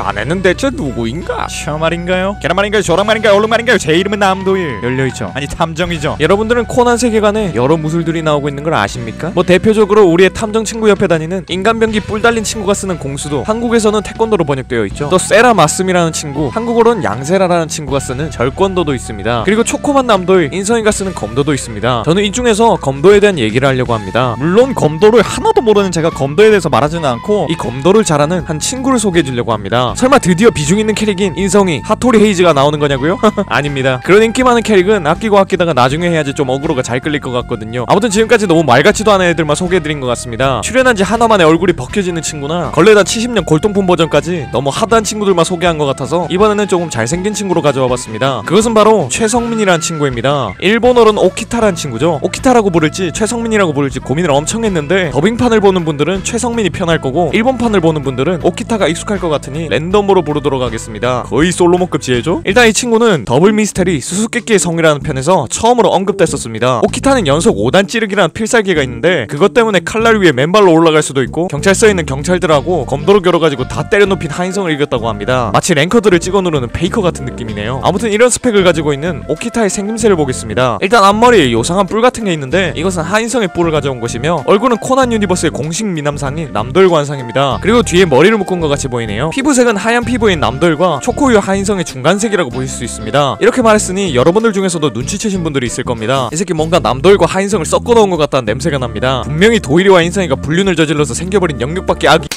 자네는 대체 누구인가? 샤말인가요? 계란말인가요? 조랑말인가요? 얼룩말인가요? 제 이름은 남도일. 열려있죠. 아니 탐정이죠. 여러분들은 코난 세계관에 여러 무술들이 나오고 있는 걸 아십니까? 뭐 대표적으로 우리의 탐정 친구 옆에 다니는 인간병기 뿔 달린 친구가 쓰는 공수도 한국에서는 태권도로 번역되어 있죠. 또 세라 마스미라는 친구, 한국어로는 양세라라는 친구가 쓰는 절권도도 있습니다. 그리고 초코만 남도일, 인성이가 쓰는 검도도 있습니다. 저는 이 중에서 검도에 대한 얘기를 하려고 합니다. 물론 검도를 하나도 모르는 제가 검도에 대해서 말하지는 않고 이 검도를 잘하는 한 친구를 소개해주려고 합니다. 설마 드디어 비중 있는 캐릭인 인성이 하토리 헤이즈가 나오는 거냐고요? 아닙니다. 그런 인기 많은 캐릭은 아끼고 아끼다가 나중에 해야지 좀 어그로가 잘 끌릴 것 같거든요. 아무튼 지금까지 너무 말 같지도 않은 애들만 소개해드린 것 같습니다. 출연한지 하나만에 얼굴이 벗겨지는 친구나 걸레다 70년 골동품 버전까지 너무 하드한 친구들만 소개한 것 같아서 이번에는 조금 잘생긴 친구로 가져와봤습니다. 그것은 바로 최성민이라는 친구입니다. 일본어로는 오키타라는 친구죠. 오키타라고 부를지 최성민이라고 부를지 고민을 엄청 했는데 더빙판을 보는 분들은 최성민이 편할 거고 일본판을 보는 분들은 오키타가 익숙할 것 같으니 랜덤으로 부르도록 하겠습니다. 거의 솔로몬급 지혜죠? 일단 이 친구는 더블 미스테리 수수께끼의 성이라는 편에서 처음으로 언급됐었습니다. 오키타는 연속 5단 찌르기라는 필살기가 있는데 그것 때문에 칼날 위에 맨발로 올라갈 수도 있고 경찰서에 있는 경찰들하고 검도로 겨뤄가지고 다 때려눕힌 하인성을 이겼다고 합니다. 마치 랭커들을 찍어 누르는 페이커 같은 느낌이네요. 아무튼 이런 스펙을 가지고 있는 오키타의 생김새를 보겠습니다. 일단 앞머리에 요상한 뿔 같은 게 있는데 이것은 하인성의 뿔을 가져온 것이며 얼굴은 코난 유니버스의 공식 미남상인 남도일 관상입니다. 그리고 뒤에 머리를 묶은 것 같이 보이네요. 피부색은 하얀 피부인 남도일과 초코우유 하인성의 중간색이라고 보실 수 있습니다. 이렇게 말했으니 여러분들 중에서도 눈치채신 분들이 있을 겁니다. 이 새끼 뭔가 남도일과 하인성을 섞어 넣은 것 같다는 냄새가 납니다. 분명히 도일이와 인성이가 불륜을 저질러서 생겨버린 영육밖에 악이.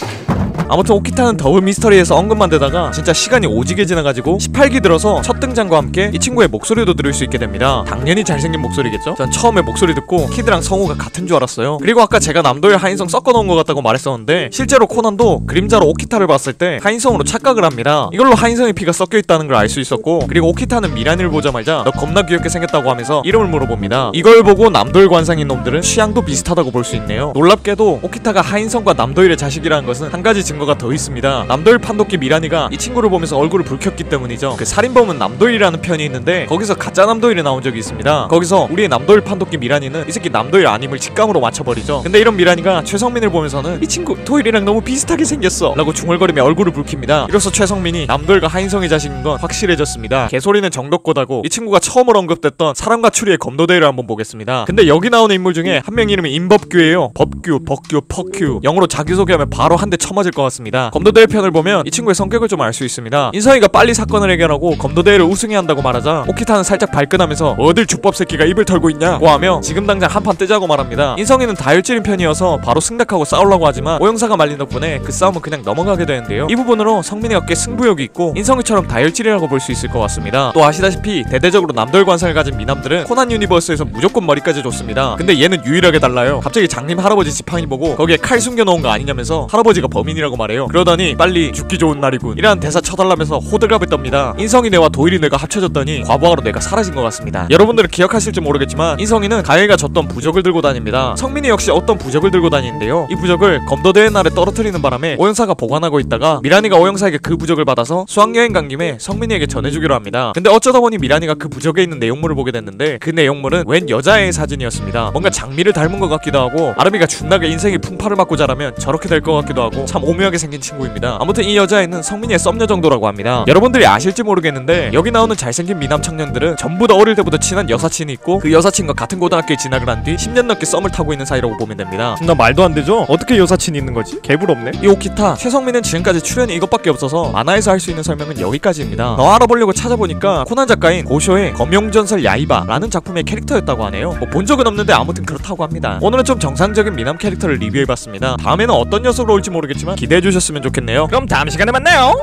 아무튼 오키타는 더블 미스터리에서 언급만 되다가 진짜 시간이 오지게 지나가지고 18기 들어서 첫 등장과 함께 이 친구의 목소리도 들을 수 있게 됩니다. 당연히 잘생긴 목소리겠죠? 전 처음에 목소리 듣고 키드랑 성우가 같은 줄 알았어요. 그리고 아까 제가 남도일 하인성 섞어 넣은 것 같다고 말했었는데 실제로 코난도 그림자로 오키타를 봤을 때 하인성으로 착각을 합니다. 이걸로 하인성의 피가 섞여 있다는 걸 알 수 있었고 그리고 오키타는 미란이를 보자마자 너 겁나 귀엽게 생겼다고 하면서 이름을 물어봅니다. 이걸 보고 남도일 관상인 놈들은 취향도 비슷하다고 볼 수 있네요. 놀랍게도 오키타가 하인성과 남도일의 자식이라는 것은 한 가지 증거가 더 있습니다. 남도일 판독기 미란이가 이 친구를 보면서 얼굴을 붉혔기 때문이죠. 그 살인범은 남도일이라는 편이 있는데 거기서 가짜 남도일이 나온 적이 있습니다. 거기서 우리의 남도일 판독기 미란이는 이 새끼 남도일 아님을 직감으로 맞춰버리죠. 근데 이런 미란이가 최성민을 보면서는 이 친구 도일이랑 너무 비슷하게 생겼어 라고 중얼거리며 얼굴을 붉힙니다. 이로써 최성민이 남도일과 하인성의 자식인 건 확실해졌습니다. 개소리는 정도꼬다고 이 친구가 처음으로 언급됐던 사람과 추리의 검도대회를 한번 보겠습니다. 근데 여기 나오는 인물 중에 한 명 이름이 임법규예요. 법규, 법규, 퍽규. 영어로 자기소개하면 바로 한 대 쳐맞을 것 같습니다. 검도대회 편을 보면 이 친구의 성격을 좀 알 수 있습니다. 인성이가 빨리 사건을 해결하고 검도대회를 우승해야 한다고 말하자 오키타는 살짝 발끈하면서 어딜 주법 새끼가 입을 털고 있냐고 하며 지금 당장 한판 뜨자고 말합니다. 인성이는 다혈질인 편이어서 바로 승낙하고 싸우려고 하지만 오영사가 말린 덕분에 그 싸움은 그냥 넘어가게 되는데요. 이 부분으로 성민이가 꽤 승부욕이 있고 인성이처럼 다혈질이라고 볼 수 있을 것 같습니다. 또 아시다시피 대대적으로 남도일 관상을 가진 미남들은 코난 유니버스에서 무조건 머리까지 줬습니다. 근데 얘는 유일하게 달라요. 갑자기 장님 할아버지 지팡이 보고 거기에 칼 숨겨놓은 거 아니냐면서 할아버지가 범인이라고 말해요. 그러더니 빨리 죽기 좋은 날이군 이라는 대사 쳐달라면서 호들갑을 떱니다. 인성이 뇌와 도일이 뇌가 합쳐졌더니 과부하로 뇌가 사라진 것 같습니다. 여러분들은 기억하실지 모르겠지만 인성이는 가해가 줬던 부적을 들고 다닙니다. 성민이 역시 어떤 부적을 들고 다니는데요. 이 부적을 검도대회 날에 떨어뜨리는 바람에 오영사가 보관하고 있다가 미란이가 오영사에게 그 부적을 받아서 수학여행 간 김에 성민이에게 전해주기로 합니다. 근데 어쩌다 보니 미란이가 그 부적에 있는 내용물을 보게 됐는데 그 내용물은 웬 여자애의 사진이었습니다. 뭔가 장미를 닮은 것 같기도 하고 아름이가 준나게 인생이 풍파를 맞고 자라면 저렇게 될 것 같기도 하고 참 오묘하게 생긴 친구입니다. 아무튼 이 여자애는 성민이의 썸녀 정도라고 합니다. 여러분들이 아실지 모르겠는데 여기 나오는 잘생긴 미남 청년들은 전부 다 어릴 때부터 친한 여사친이 있고 그 여사친과 같은 고등학교에 진학을 한 뒤 10년 넘게 썸을 타고 있는 사이라고 보면 됩니다. 나 말도 안 되죠? 어떻게 여사친이 있는 거지? 개부럽네. 이 오키타 최성민은 지금까지 출연이 이것밖에 없어서 만화에서 할 수 있는 설명은 여기까지입니다. 더 알아보려고 찾아보니까 코난 작가인 고쇼의 검용전설 야이바라는 작품의 캐릭터였다고 하네요. 뭐 본 적은 없는데 아무튼 그렇다고 합니다. 오늘은 좀 정상적인 미남 캐릭터를 리뷰해봤습니다. 다음에는 어떤 녀석으로 올지 모르겠지만 기대해주셨으면 좋겠네요. 그럼 다음 시간에 만나요.